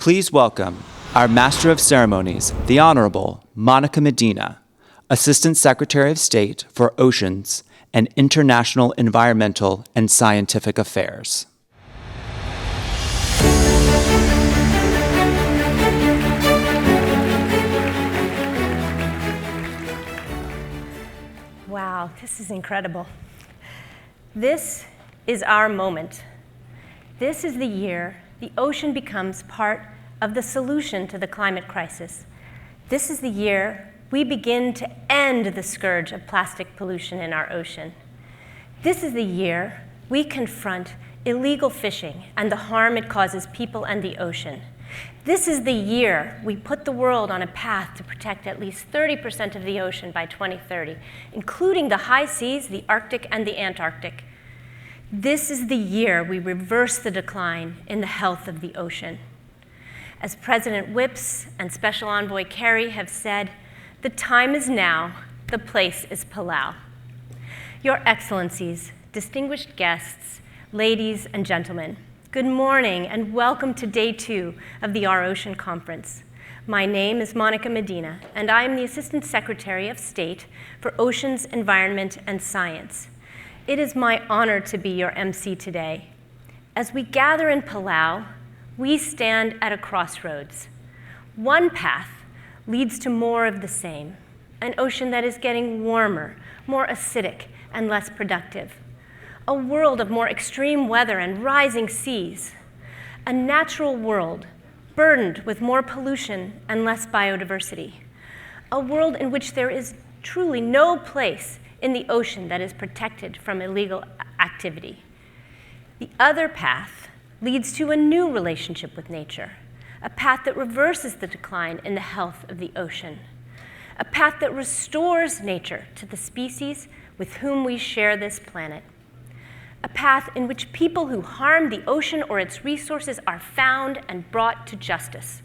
Please welcome our Master of Ceremonies, the Honorable Monica Medina, Assistant Secretary of State for Oceans and International Environmental and Scientific Affairs. Wow, this is incredible. This is our moment. This is the year the ocean becomes part of the solution to the climate crisis. This is the year we begin to end the scourge of plastic pollution in our ocean. This is the year we confront illegal fishing and the harm it causes people and the ocean. This is the year we put the world on a path to protect at least 30% of the ocean by 2030, including the high seas, the Arctic, and the Antarctic. This is the year we reverse the decline in the health of the ocean. As President Whipps and Special Envoy Kerry have said, the time is now, the place is Palau. Your Excellencies, distinguished guests, ladies and gentlemen, good morning and welcome to Day 2 of the Our Ocean Conference. My name is Monica Medina, and I am the Assistant Secretary of State for Oceans, Environment, and Science. It is my honor to be your MC today. As we gather in Palau, we stand at a crossroads. One path leads to more of the same, an ocean that is getting warmer, more acidic, and less productive. A world of more extreme weather and rising seas. A natural world burdened with more pollution and less biodiversity. A world in which there is truly no place in the ocean that is protected from illegal activity. The other path leads to a new relationship with nature, a path that reverses the decline in the health of the ocean, a path that restores nature to the species with whom we share this planet, a path in which people who harm the ocean or its resources are found and brought to justice,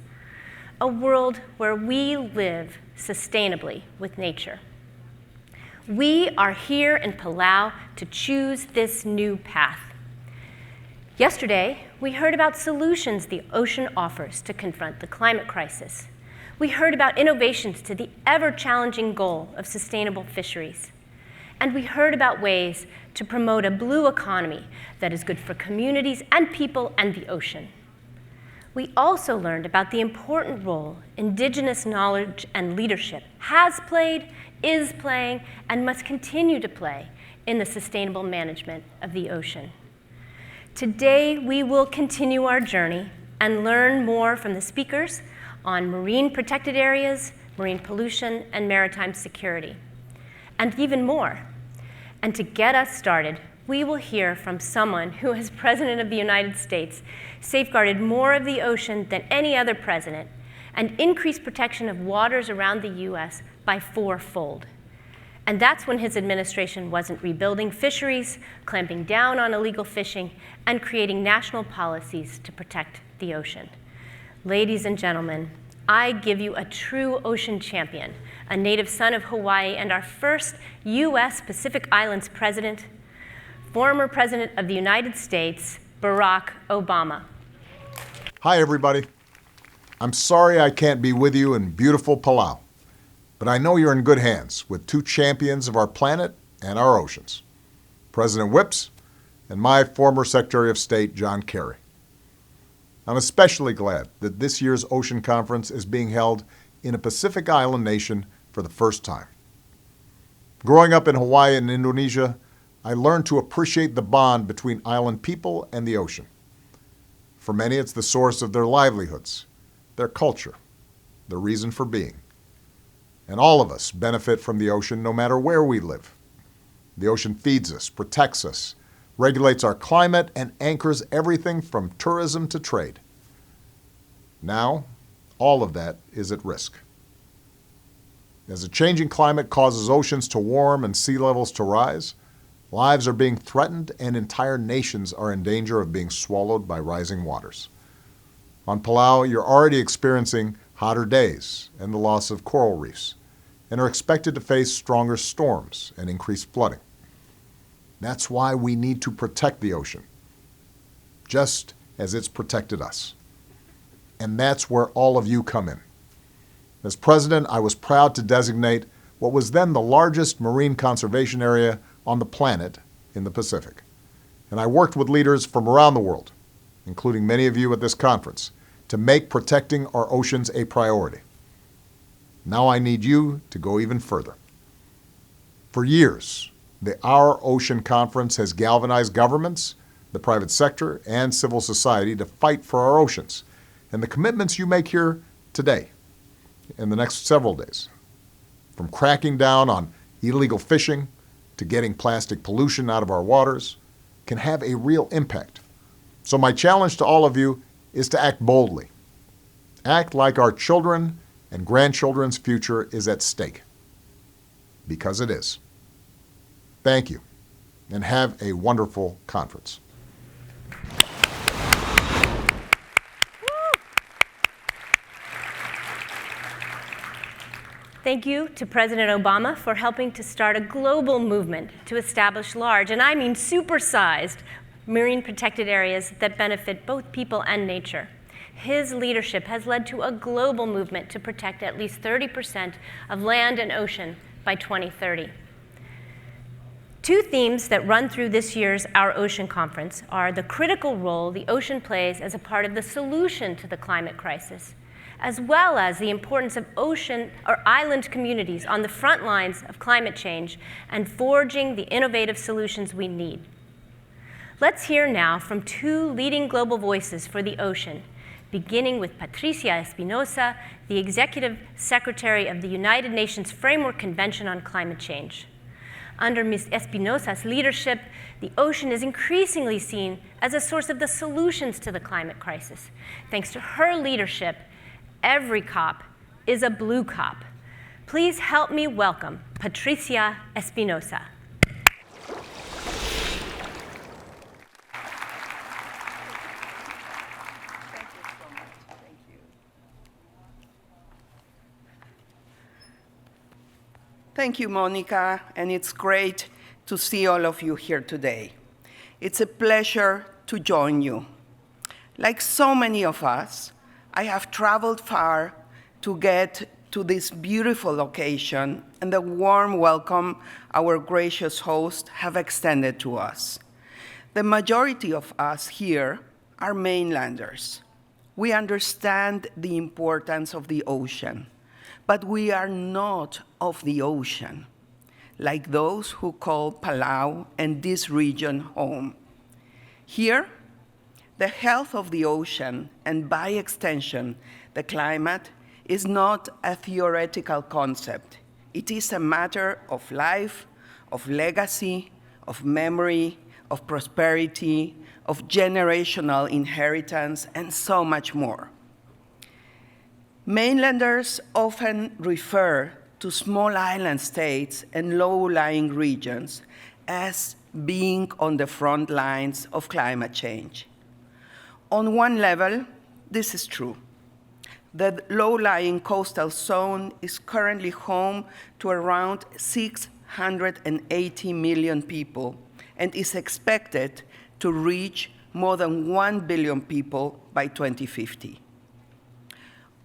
a world where we live sustainably with nature. We are here in Palau to choose this new path. Yesterday, we heard about solutions the ocean offers to confront the climate crisis. We heard about innovations to the ever-challenging goal of sustainable fisheries. And we heard about ways to promote a blue economy that is good for communities and people and the ocean. We also learned about the important role indigenous knowledge and leadership has played, is playing, and must continue to play in the sustainable management of the ocean. Today, we will continue our journey and learn more from the speakers on marine protected areas, marine pollution, and maritime security, and even more. And to get us started, we will hear from someone who, as President of the United States, safeguarded more of the ocean than any other president and increased protection of waters around the US by 4-fold. And that's when his administration wasn't rebuilding fisheries, clamping down on illegal fishing, and creating national policies to protect the ocean. Ladies and gentlemen, I give you a true ocean champion, a native son of Hawaii and our first US Pacific Islands president, former President of the United States, Barack Obama. Hi, everybody. I'm sorry I can't be with you in beautiful Palau, but I know you're in good hands with two champions of our planet and our oceans, President Whipps and my former Secretary of State, John Kerry. I'm especially glad that this year's Ocean Conference is being held in a Pacific Island nation for the first time. Growing up in Hawaii and Indonesia, I learned to appreciate the bond between island people and the ocean. For many, it's the source of their livelihoods, their culture, their reason for being. And all of us benefit from the ocean no matter where we live. The ocean feeds us, protects us, regulates our climate, and anchors everything from tourism to trade. Now, all of that is at risk. As a changing climate causes oceans to warm and sea levels to rise, lives are being threatened and entire nations are in danger of being swallowed by rising waters. On Palau, you're already experiencing hotter days and the loss of coral reefs, and are expected to face stronger storms and increased flooding. That's why we need to protect the ocean, just as it's protected us. And that's where all of you come in. As president, I was proud to designate what was then the largest marine conservation area on the planet in the Pacific. And I worked with leaders from around the world, including many of you at this conference, to make protecting our oceans a priority. Now I need you to go even further. For years, the Our Ocean Conference has galvanized governments, the private sector, and civil society to fight for our oceans. And the commitments you make here today, in the next several days, from cracking down on illegal fishing to getting plastic pollution out of our waters, can have a real impact. So my challenge to all of you is to act boldly. Act like our children and grandchildren's future is at stake. Because it is. Thank you, and have a wonderful conference. Thank you to President Obama for helping to start a global movement to establish large, and I mean supersized, marine protected areas that benefit both people and nature. His leadership has led to a global movement to protect at least 30% of land and ocean by 2030. Two themes that run through this year's Our Ocean Conference are the critical role the ocean plays as a part of the solution to the climate crisis, as well as the importance of ocean or island communities on the front lines of climate change and forging the innovative solutions we need. Let's hear now from two leading global voices for the ocean, beginning with Patricia Espinosa, the Executive Secretary of the United Nations Framework Convention on Climate Change. Under Ms. Espinosa's leadership, the ocean is increasingly seen as a source of the solutions to the climate crisis. Thanks to her leadership, every COP is a blue COP. Please help me welcome Patricia Espinosa. Thank you, Monica, and it's great to see all of you here today. It's a pleasure to join you. Like so many of us, I have traveled far to get to this beautiful location and the warm welcome our gracious hosts have extended to us. The majority of us here are mainlanders. We understand the importance of the ocean, but we are not of the ocean, like those who call Palau and this region home. Here, the health of the ocean, and by extension, the climate, is not a theoretical concept. It is a matter of life, of legacy, of memory, of prosperity, of generational inheritance, and so much more. Mainlanders often refer to small island states and low-lying regions as being on the front lines of climate change. On one level, this is true. The low-lying coastal zone is currently home to around 680 million people and is expected to reach more than 1 billion people by 2050.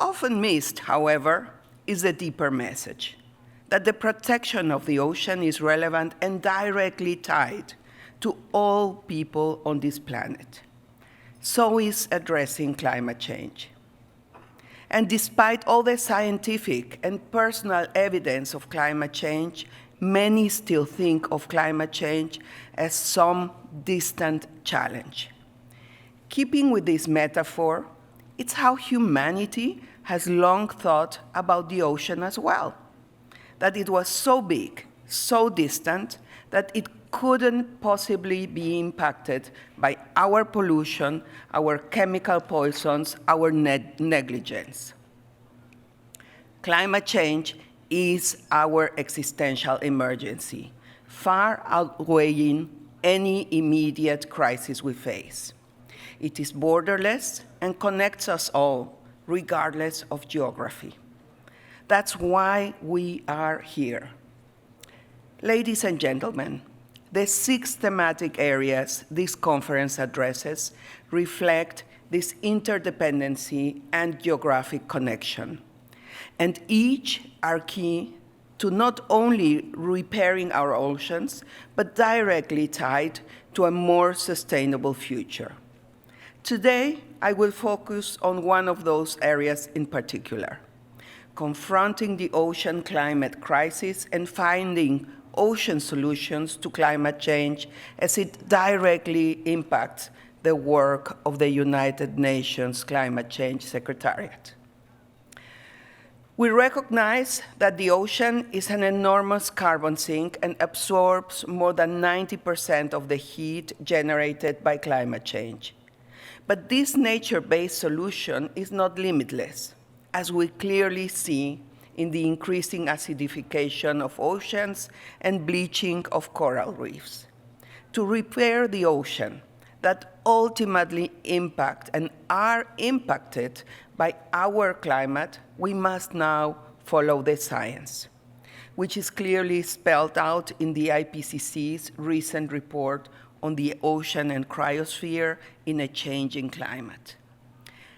Often missed, however, is the deeper message that the protection of the ocean is relevant and directly tied to all people on this planet. So is addressing climate change. And despite all the scientific and personal evidence of climate change, many still think of climate change as some distant challenge. Keeping with this metaphor, it's how humanity has long thought about the ocean as well, that it was so big, so distant, that it couldn't possibly be impacted by our pollution, our chemical poisons, our negligence. Climate change is our existential emergency, far outweighing any immediate crisis we face. It is borderless and connects us all, regardless of geography. That's why we are here. Ladies and gentlemen, the 6 thematic areas this conference addresses reflect this interdependency and geographic connection. And each are key to not only repairing our oceans, but directly tied to a more sustainable future. Today, I will focus on one of those areas in particular, confronting the ocean climate crisis and finding ocean solutions to climate change as it directly impacts the work of the United Nations Climate Change Secretariat. We recognize that the ocean is an enormous carbon sink and absorbs more than 90% of the heat generated by climate change. But this nature-based solution is not limitless, as we clearly see in the increasing acidification of oceans and bleaching of coral reefs. To repair the ocean that ultimately impact and are impacted by our climate, we must now follow the science, which is clearly spelled out in the IPCC's recent report on the ocean and cryosphere in a changing climate.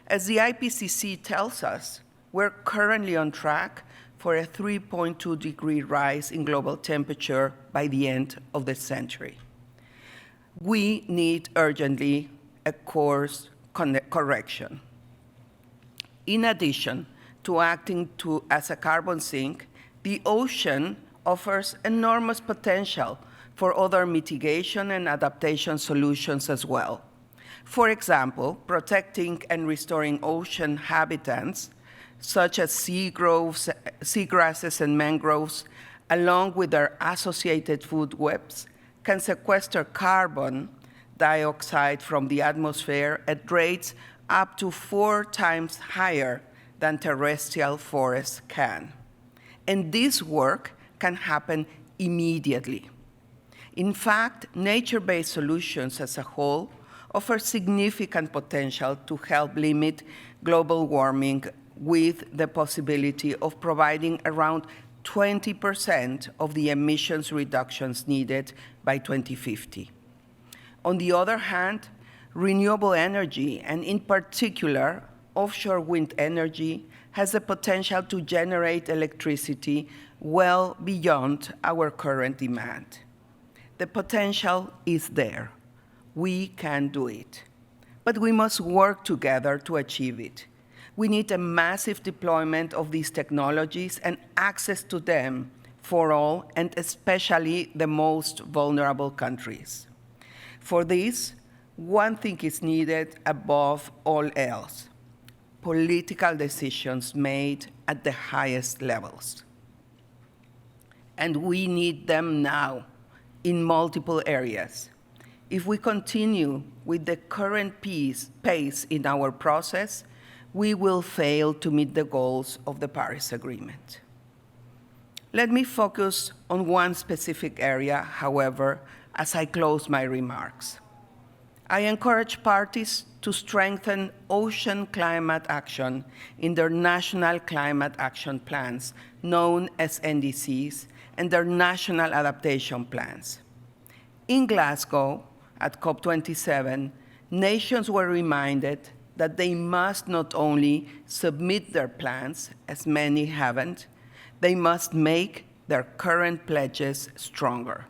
As the IPCC tells us, we're currently on track for a 3.2-degree rise in global temperature by the end of the century. We need urgently a course correction. In addition to acting as a carbon sink, the ocean offers enormous potential for other mitigation and adaptation solutions as well. For example, protecting and restoring ocean habitats, such as seagrasses and mangroves, along with their associated food webs, can sequester carbon dioxide from the atmosphere at rates up to 4 times higher than terrestrial forests can. And this work can happen immediately. In fact, nature-based solutions as a whole offer significant potential to help limit global warming, with the possibility of providing around 20% of the emissions reductions needed by 2050. On the other hand, renewable energy, and in particular, offshore wind energy, has the potential to generate electricity well beyond our current demand. The potential is there. We can do it. But we must work together to achieve it. We need a massive deployment of these technologies and access to them for all, and especially the most vulnerable countries. For this, one thing is needed above all else: political decisions made at the highest levels. And we need them now in multiple areas. If we continue with the current pace in our process, we will fail to meet the goals of the Paris Agreement. Let me focus on one specific area, however, as I close my remarks. I encourage parties to strengthen ocean climate action in their national climate action plans, known as NDCs, and their national adaptation plans. In Glasgow, at COP27, nations were reminded that they must not only submit their plans, as many haven't, they must make their current pledges stronger.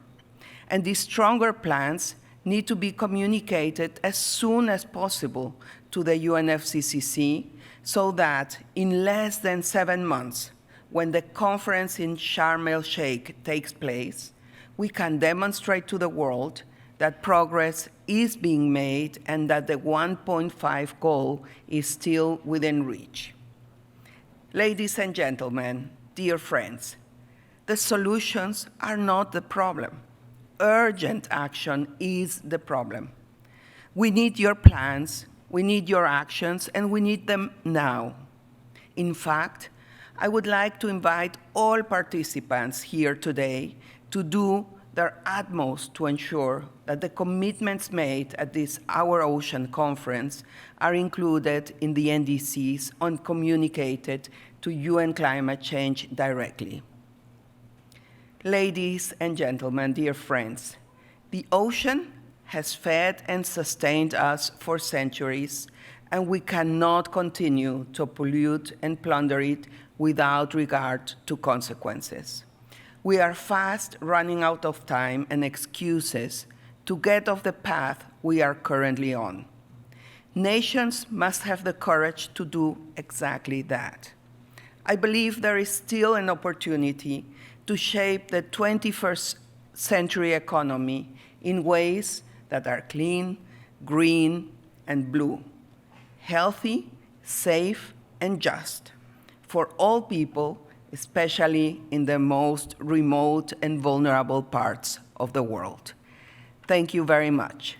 And these stronger plans need to be communicated as soon as possible to the UNFCCC so that in less than 7 months, when the conference in Sharm el-Sheikh takes place, we can demonstrate to the world that progress is being made and that the 1.5 goal is still within reach. Ladies and gentlemen, dear friends, the solutions are not the problem. Urgent action is the problem. We need your plans, we need your actions, and we need them now. In fact, I would like to invite all participants here today to do their utmost to ensure that the commitments made at this Our Ocean conference are included in the NDCs and communicated to UN climate change directly. Ladies and gentlemen, dear friends, the ocean has fed and sustained us for centuries and we cannot continue to pollute and plunder it without regard to consequences. We are fast running out of time and excuses to get off the path we are currently on. Nations must have the courage to do exactly that. I believe there is still an opportunity to shape the 21st century economy in ways that are clean, green, and blue, healthy, safe, and just for all people, especially in the most remote and vulnerable parts of the world. Thank you very much.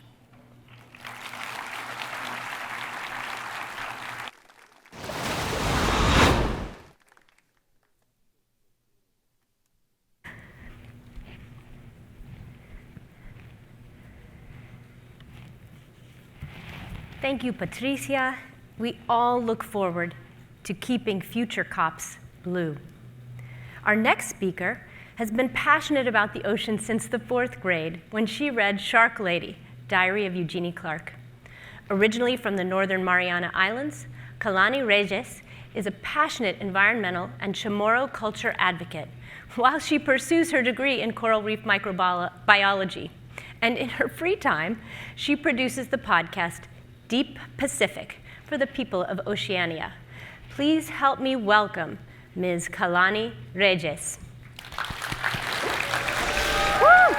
Thank you, Patricia. We all look forward to keeping future COPs blue. Our next speaker has been passionate about the ocean since the 4th grade when she read Shark Lady, Diary of Eugenie Clark. Originally from the Northern Mariana Islands, Kalani Reyes is a passionate environmental and Chamorro culture advocate while she pursues her degree in coral reef microbiology. And in her free time, she produces the podcast Deep Pacific for the people of Oceania. Please help me welcome Ms. Kalani Reyes. Woo!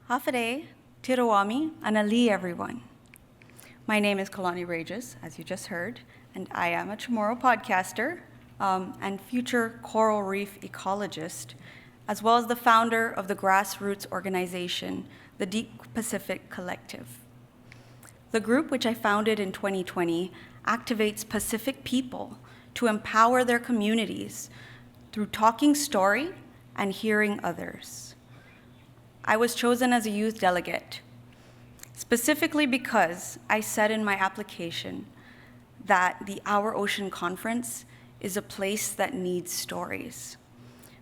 Hafade, Tirawami, and Ali, everyone. My name is Kalani Reyes, as you just heard, and I am a Chamorro podcaster and future coral reef ecologist, as well as the founder of the grassroots organization, the Deep Pacific Collective. The group, which I founded in 2020, activates Pacific people to empower their communities through talking story and hearing others. I was chosen as a youth delegate, specifically because I said in my application that the Our Ocean Conference is a place that needs stories,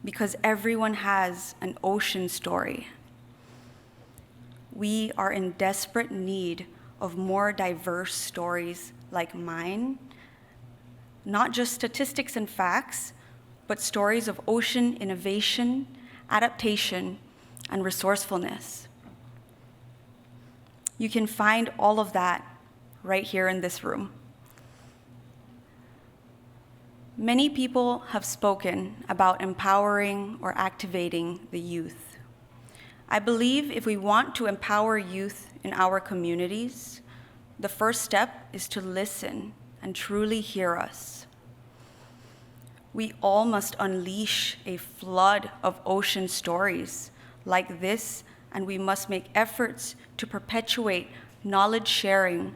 because everyone has an ocean story. We are in desperate need of more diverse stories like mine, not just statistics and facts, but stories of ocean innovation, adaptation, and resourcefulness. You can find all of that right here in this room. Many people have spoken about empowering or activating the youth. I believe if we want to empower youth in our communities, the first step is to listen and truly hear us. We all must unleash a flood of ocean stories like this, and we must make efforts to perpetuate knowledge sharing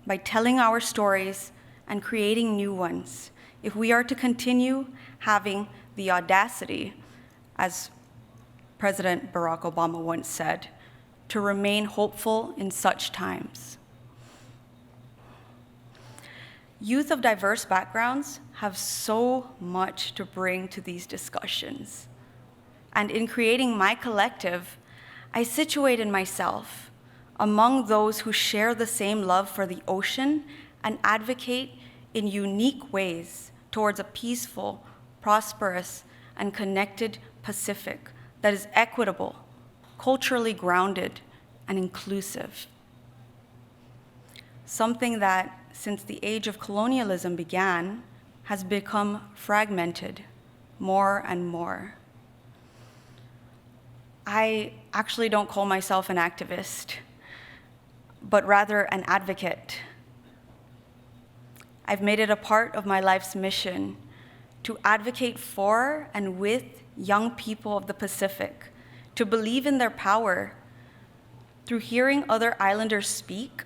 by telling our stories and creating new ones if we are to continue having the audacity, as President Barack Obama once said, to remain hopeful in such times. Youth of diverse backgrounds have so much to bring to these discussions. And in creating my collective, I situated myself among those who share the same love for the ocean and advocate in unique ways towards a peaceful, prosperous, and connected Pacific that is equitable, culturally grounded, and inclusive. Something that, since the age of colonialism began, has become fragmented more and more. I actually don't call myself an activist, but rather an advocate. I've made it a part of my life's mission to advocate for and with young people of the Pacific, to believe in their power through hearing other islanders speak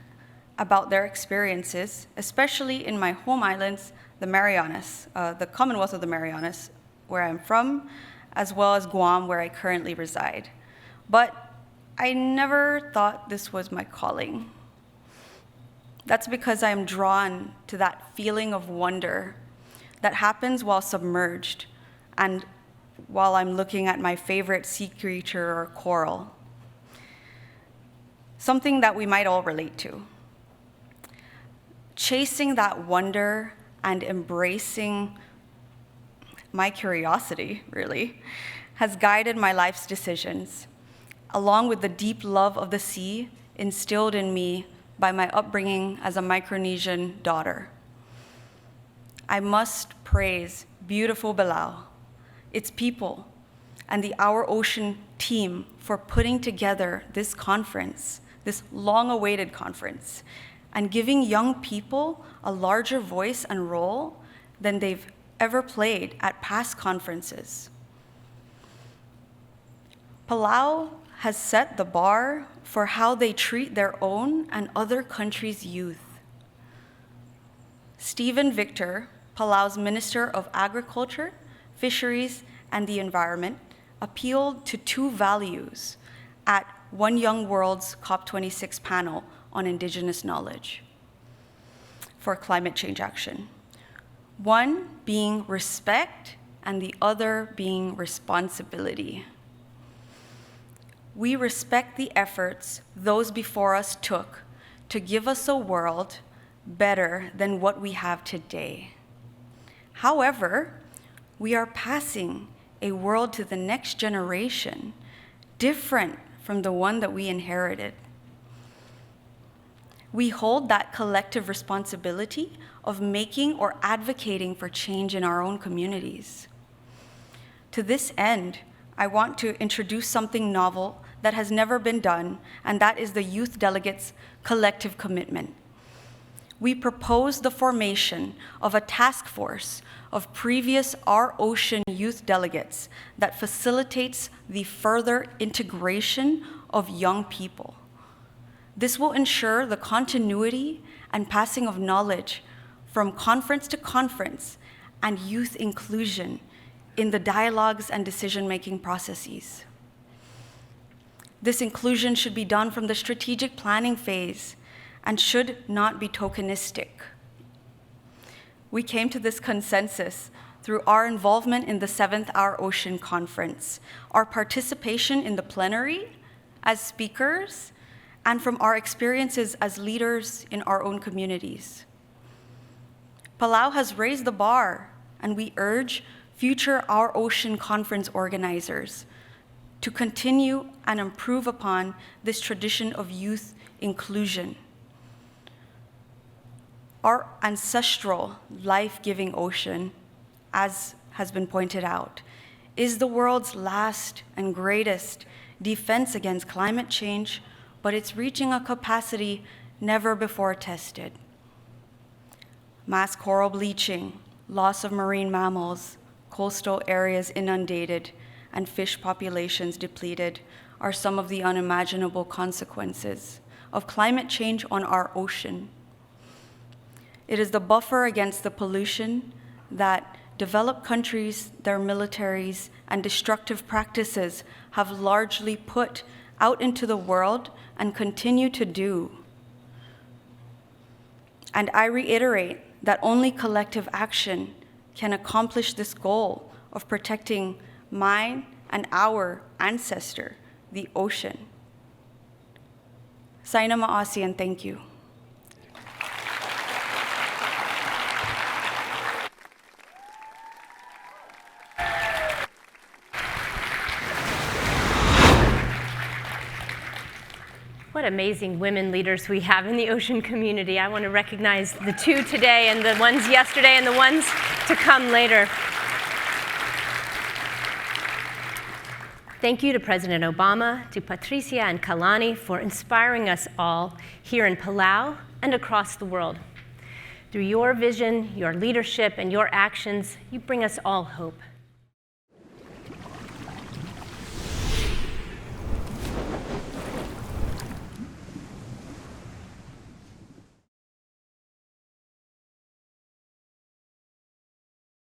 about their experiences, especially in my home islands, the Marianas, the Commonwealth of the Marianas, where I'm from, as well as Guam, where I currently reside. But I never thought this was my calling. That's because I am drawn to that feeling of wonder that happens while submerged and while I'm looking at my favorite sea creature or coral. Something that we might all relate to. Chasing that wonder and embracing my curiosity, really, has guided my life's decisions, along with the deep love of the sea instilled in me by my upbringing as a Micronesian daughter. I must praise beautiful Palau, its people, and the Our Ocean team for putting together this conference, this long-awaited conference, and giving young people a larger voice and role than they've ever played at past conferences. Palau has set the bar for how they treat their own and other countries' youth. Stephen Victor, Palau's Minister of Agriculture, Fisheries, and the Environment, appealed to two values at One Young World's COP26 panel on Indigenous knowledge for climate change action. One being respect and the other being responsibility. We respect the efforts those before us took to give us a world better than what we have today. However, we are passing a world to the next generation different from the one that we inherited. We hold that collective responsibility of making or advocating for change in our own communities. To this end, I want to introduce something novel that has never been done, and that is the youth delegates' collective commitment. We propose the formation of a task force of previous Our Ocean youth delegates that facilitates the further integration of young people. This will ensure the continuity and passing of knowledge from conference to conference and youth inclusion in the dialogues and decision-making processes. This inclusion should be done from the strategic planning phase and should not be tokenistic. We came to this consensus through our involvement in the 7th Our Ocean Conference, our participation in the plenary as speakers, and from our experiences as leaders in our own communities. Palau has raised the bar, and we urge future Our Ocean Conference organizers to continue and improve upon this tradition of youth inclusion. Our ancestral life-giving ocean, as has been pointed out, is the world's last and greatest defense against climate change, but it's reaching a capacity never before tested. Mass coral bleaching, loss of marine mammals, coastal areas inundated, and fish populations depleted are some of the unimaginable consequences of climate change on our ocean. It is the buffer against the pollution that developed countries, their militaries, and destructive practices have largely put out into the world and continue to do. And I reiterate that only collective action can accomplish this goal of protecting mine and our ancestor, the ocean. Saina ma'asi and thank you. What amazing women leaders we have in the ocean community. I want to recognize the two today and the ones yesterday and the ones to come later. Thank you to President Obama, to Patricia and Kalani for inspiring us all here in Palau and across the world. Through your vision, your leadership, and your actions, you bring us all hope.